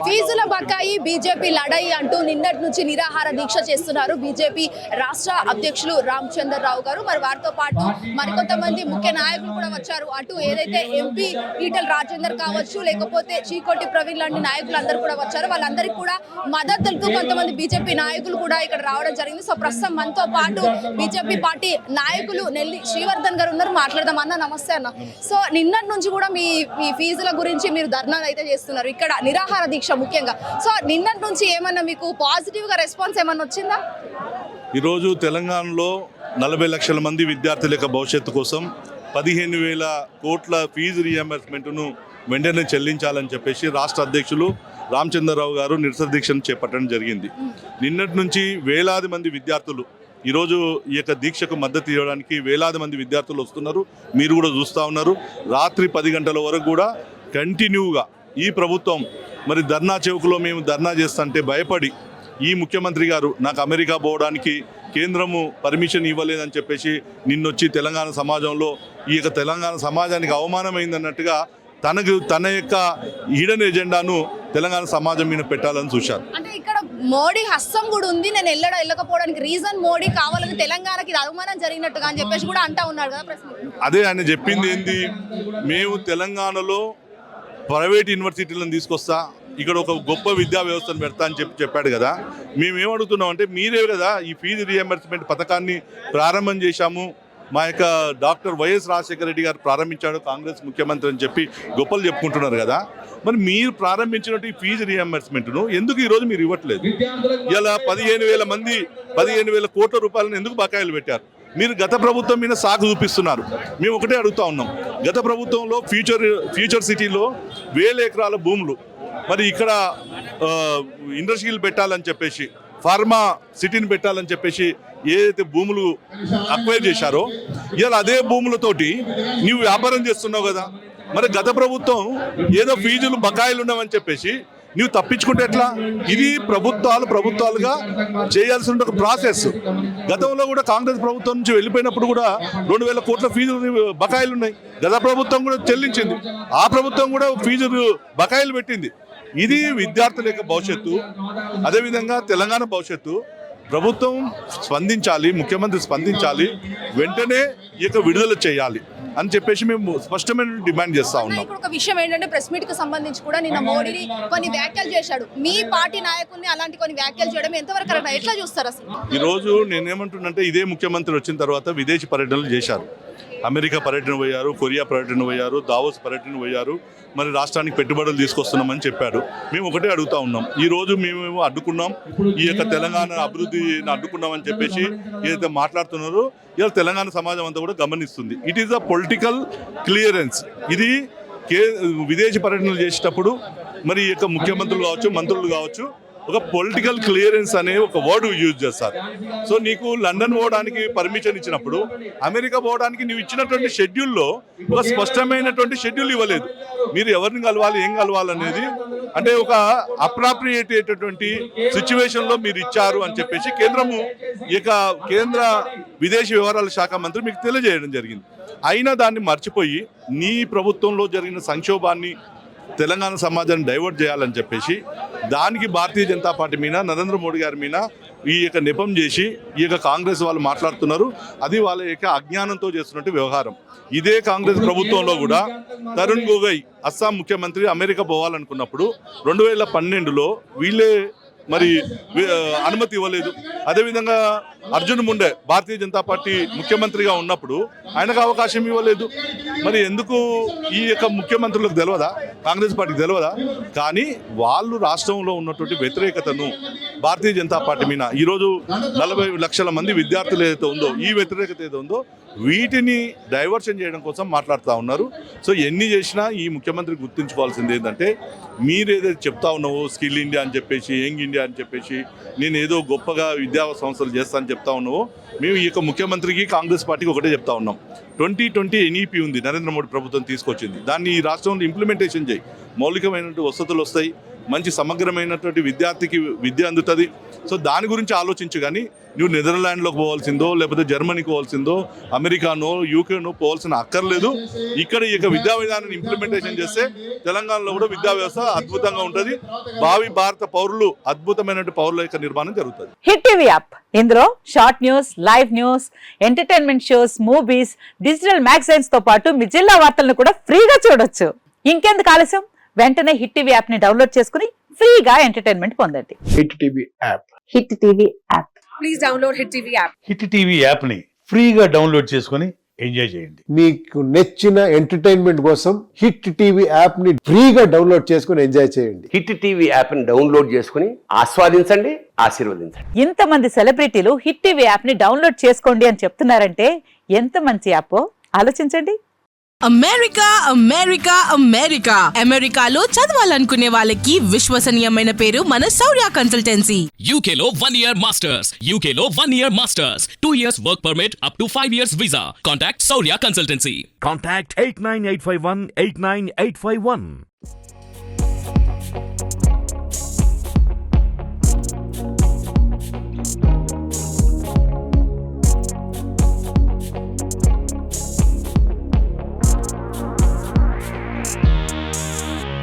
ఫీజుల బకాయి బీజేపీ లడాయి అంటూ నిన్నటి నుంచి నిరాహార దీక్ష చేస్తున్నారు బీజేపీ రాష్ట్ర అధ్యక్షులు రామచంద్రరావు గారు. మరి వారితో పాటు మరికొంతమంది ముఖ్య నాయకులు కూడా వచ్చారు. అటు ఏదైతే ఎంపీ ఈటెల రాజేందర్ కావచ్చు, లేకపోతే చీకోటి ప్రవీణ్ లాంటి నాయకులు అందరూ కూడా వచ్చారు. వాళ్ళందరికీ కూడా మద్దతు తెలుపుతూ కొంతమంది బీజేపీ నాయకులు కూడా ఇక్కడ రావడం జరిగింది. సో ప్రస్తుతం మనతో పాటు బీజేపీ పార్టీ నాయకులు నెల్లి శ్రీవర్ధన్ గారు ఉన్నారు. మాట్లాడదాం అన్న. నమస్తే అన్న. సో నిన్నటి నుంచి కూడా మీ ఫీజుల గురించి మీరు ధర్నాలు అయితే చేస్తున్నారు ఇక్కడ నిరాహార దీక్ష ముఖ్యంగా. సో నిన్నటి నుంచి ఏమన్నా మీకు పాజిటివ్ గా రెస్పాన్స్ ఏమన్నా వచ్చిందా? ఈరోజు తెలంగాణలో 40 లక్షల మంది విద్యార్థుల యొక్క భవిష్యత్తు కోసం 15,000 కోట్ల ఫీజు రీఎంబర్స్మెంట్ను వెంటనే చెల్లించాలని చెప్పేసి రాష్ట్ర అధ్యక్షులు రామచంద్రరావు గారు నిరసన దీక్షను చేపట్టడం జరిగింది. నిన్నటి నుంచి వేలాది మంది విద్యార్థులు ఈరోజు ఈ యొక్క దీక్షకు మద్దతు ఇవ్వడానికి వేలాది మంది విద్యార్థులు వస్తున్నారు. మీరు కూడా చూస్తూ ఉన్నారు. రాత్రి 10 గంటల వరకు కూడా కంటిన్యూగా ఈ ప్రభుత్వం మరి ధర్నా చౌక్లో మేము ధర్నా చేస్తుంటే భయపడి ఈ ముఖ్యమంత్రి గారు నాకు అమెరికా పోవడానికి కేంద్రము పర్మిషన్ ఇవ్వలేదని చెప్పేసి నిన్నొచ్చి తెలంగాణ సమాజంలో ఈ యొక్క తెలంగాణ సమాజానికి అవమానమైందన్నట్టుగా తన యొక్క హిడెన్ ఎజెండాను తెలంగాణ సమాజం మీద పెట్టాలని చూశారు. అంటే ఇక్కడ మోడీ హస్తం కూడా ఉంది. నేను వెళ్ళకపోవడానికి రీజన్ మోడీ కావాలని తెలంగాణకి అవమానం జరిగినట్టుగా అని చెప్పేసి కూడా అంటా ఉన్నాడు కదా. అదే ఆయన చెప్పింది ఏంది, మేము తెలంగాణలో ప్రైవేట్ యూనివర్సిటీలను తీసుకొస్తా, ఇక్కడ ఒక గొప్ప విద్యా వ్యవస్థను పెడతా అని చెప్పాడు కదా. మేమేమడుగుతున్నాం అంటే మీరే కదా ఈ ఫీజు రీఎంబర్స్మెంట్ పథకాన్ని ప్రారంభం చేశాము, మా యొక్క డాక్టర్ వైఎస్ రాజశేఖర రెడ్డి గారు ప్రారంభించాడు కాంగ్రెస్ ముఖ్యమంత్రి అని చెప్పి గొప్పలు చెప్పుకుంటున్నారు కదా. మరి మీరు ప్రారంభించినట్టు ఈ ఫీజు రీఎంబర్స్మెంట్ను ఎందుకు ఈరోజు మీరు ఇవ్వట్లేదు? ఇలా 15,000 కోట్ల రూపాయలను ఎందుకు బకాయిలు పెట్టారు? మీరు గత ప్రభుత్వం మీద సాగు చూపిస్తున్నారు. మేము ఒకటే అడుగుతా ఉన్నాం, గత ప్రభుత్వంలో ఫ్యూచర్ సిటీలో 1000 ఎకరాల భూములు మరి ఇక్కడ ఇండస్ట్రీలు పెట్టాలని చెప్పేసి ఫార్మా సిటీని పెట్టాలని చెప్పేసి ఏదైతే భూములు అక్వైర్ చేశారో ఇలా అదే భూములతోటి నీవు వ్యాపారం చేస్తున్నావు కదా. మరి గత ప్రభుత్వం ఏదో ఫీజులు బకాయిలు ఉన్నామని చెప్పేసి నీవు తప్పించుకుంటే ఎట్లా? ఇది ప్రభుత్వాలుగా చేయాల్సిన ఒక ప్రాసెస్. గతంలో కూడా కాంగ్రెస్ ప్రభుత్వం నుంచి వెళ్ళిపోయినప్పుడు కూడా 2,000 కోట్ల ఫీజులు బకాయిలు ఉన్నాయి. గత ప్రభుత్వం కూడా చెల్లించింది. ఆ ప్రభుత్వం కూడా ఫీజులు బకాయిలు పెట్టింది. ఇది విద్యార్థుల యొక్క భవిష్యత్తు, అదేవిధంగా తెలంగాణ భవిష్యత్తు. ప్రభుత్వం స్పందించాలి, ముఖ్యమంత్రి స్పందించాలి, వెంటనే ఈ యొక్క విడుదల చేయాలి అని చెప్పేసి మేము స్పష్టమైన డిమాండ్ చేస్తా ఉన్నాం. ఇప్పుడు ఒక విషయం ఏంటంటే ప్రెస్ మీట్ కి సంబంధించి కూడా నిన్న మోడీని కొన్ని వ్యాఖ్యలు చేశాడు. మీ పార్టీ నాయకుల్ని అలాంటి కొన్ని వ్యాఖ్యలు చేయడం ఎంతవరకు కరెక్ట్? ఎట్లా చూస్తారు అసలు? ఈ రోజు నేనేమంటున్నంటే ఇదే ముఖ్యమంత్రి వచ్చిన తర్వాత విదేశీ పర్యటనలు చేశారు. అమెరికా పర్యటన పోయారు, కొరియా పర్యటన పోయారు, దావోస్ పర్యటన పోయారు. మరి రాష్ట్రానికి పెట్టుబడులు తీసుకొస్తున్నామని చెప్పాడు. మేము ఒకటే అడుగుతా ఉన్నాం, ఈ రోజు మేము అడ్డుకున్నాం, ఈ యొక్క తెలంగాణ అభివృద్ధిని అడ్డుకున్నామని చెప్పేసి ఏదైతే మాట్లాడుతున్నారో ఇలా తెలంగాణ సమాజం అంతా కూడా గమనిస్తుంది. It is a political clearance. ఇది విదేశీ పర్యటనలు చేసేటప్పుడు మరి ఈ యొక్క ముఖ్యమంత్రులు కావచ్చు, మంత్రులు కావచ్చు, ఒక పొలిటికల్ క్లియరెన్స్ అనే ఒక వర్డ్ యూజ్ చేస్తారు. సో నీకు లండన్ పోవడానికి పర్మిషన్ ఇచ్చినప్పుడు అమెరికా పోవడానికి నువ్వు ఇచ్చినటువంటి షెడ్యూల్లో ఒక స్పష్టమైనటువంటి షెడ్యూల్ ఇవ్వలేదు. మీరు ఎవరిని కలవాలి, ఏం కలవాలనేది అంటే ఒక అప్రాప్రియేట్ అయ్యేటటువంటి సిచ్యువేషన్లో మీరు ఇచ్చారు అని చెప్పేసి కేంద్ర విదేశీ వ్యవహారాల శాఖ మంత్రి మీకు తెలియజేయడం జరిగింది. అయినా దాన్ని మర్చిపోయి నీ ప్రభుత్వంలో జరిగిన సంక్షోభాన్ని తెలంగాణ సమాజాన్ని డైవర్ట్ చేయాలని చెప్పేసి దానికి భారతీయ జనతా పార్టీ మీద, నరేంద్ర మోడీ గారి మీద ఈ యొక్క నెపం చేసి ఈ యొక్క కాంగ్రెస్ వాళ్ళు మాట్లాడుతున్నారు. అది వాళ్ళ యొక్క అజ్ఞానంతో చేస్తున్నట్టు వ్యవహారం. ఇదే కాంగ్రెస్ ప్రభుత్వంలో కూడా తరుణ్ గొగోయ్ అస్సాం ముఖ్యమంత్రి అమెరికా పోవాలనుకున్నప్పుడు 2012లో వీళ్ళే మరి అనుమతి ఇవ్వలేదు. అదేవిధంగా అర్జున్ ముండే భారతీయ జనతా పార్టీ ముఖ్యమంత్రిగా ఉన్నప్పుడు ఆయనకు అవకాశం ఇవ్వలేదు. మరి ఎందుకు ఈ యొక్క ముఖ్యమంత్రులకు తెలియదా, కాంగ్రెస్ పార్టీకి తెలియదా? కానీ వాళ్ళు రాష్ట్రంలో ఉన్నటువంటి వ్యతిరేకతను భారతీయ జనతా పార్టీ మీద ఈరోజు 40 లక్షల మంది విద్యార్థులు ఏదైతే ఉందో, ఈ వ్యతిరేకత ఏదైతే ఉందో వీటిని డైవర్షన్ చేయడం కోసం మాట్లాడుతూ ఉన్నారు. సో ఎన్ని చేసినా ఈ ముఖ్యమంత్రి గుర్తుంచుకోవాల్సింది ఏంటంటే, మీరు ఏదైతే చెప్తా ఉన్నావో స్కిల్ ఇండియా అని చెప్పేసి, యంగ్ ఇండియా అని చెప్పేసి, నేను ఏదో గొప్పగా విద్యా సంస్థలు చేస్తా అని చెప్తా ఉన్నావో, మేము ఈ యొక్క ముఖ్యమంత్రికి కాంగ్రెస్ పార్టీకి ఒకటే చెప్తా ఉన్నాం. 2020 ఎన్ఈపీ ఉంది, నరేంద్ర మోడీ ప్రభుత్వం తీసుకొచ్చింది. దాన్ని ఈ రాష్ట్రంలో ఇంప్లిమెంటేషన్ చేయి. మౌలికమైనటువంటి వసతులు వస్తాయి, మంచి సమగ్రమైనటువంటి విద్యార్థికి విద్య అందుతుంది. సో దాని గురించి ఆలోచించు కానీ నువ్వు నెదర్లాండ్లోకి పోవాల్సిందో లేకపోతే జర్మనీకి పోవాల్సిందో అమెరికానో యూకేనో పోవాల్సిన అక్కర్లేదు. ఇక్కడ ఇక విద్యా విధానాన్ని ఇంప్లిమెంటేషన్ చేస్తే తెలంగాణలో కూడా విద్యా వ్యవస్థ అద్భుతంగా ఉంటుంది. భావి భారత పౌరులు అద్భుతమైన పౌరుల యొక్క నిర్మాణం జరుగుతుంది. హిట్ టీవీ యాప్, ఇందులో short news, live news, entertainment shows, movies, digital magazines తో పాటు మీ జిల్లా వార్తలను కూడా ఫ్రీగా చూడొచ్చు. ఇంకెందుకు ఆలస్యం, వెంటనే హిట్ టీవీ యాప్ ని డౌన్లోడ్ చేసుకుని ఫ్రీగా ఎంటర్టైన్మెంట్ పొందండి. Hit TV app. Hit TV app. Please download Hit TV app. Hit TV యాప్ని ఫ్రీగా డౌన్లోడ్ చేసుకొని ఎంజాయ్ చేయండి. మీకు నచ్చిన ఎంటర్టైన్మెంట్ కోసం హిట్ టీవీ యాప్ ని ఫ్రీగా డౌన్లోడ్ చేసుకుని ఎంజాయ్ చేయండి. హిట్ టీవీ యాప్ని డౌన్లోడ్ చేసుకుని ఆస్వాదించండి, ఆశీర్వదించండి. ఇంతమంది సెలబ్రిటీలు హిట్ టీవీ యాప్ ని డౌన్లోడ్ చేసుకోండి అని చెప్తున్నారంటే ఎంత మంచి యాప్ ఆలోచించండి. అమెరికా అమెరికా అమెరికా అమెరికాలో చదవాలనుకునే వాళ్ళకి విశ్వసనీయమైన పేరు మన శౌర్య consultancy. UK Law 1 Year Masters. UK Law 1 Year Masters. 2 years work permit up to 5 years visa. Contact Saurya Consultancy. Contact 89851 89851.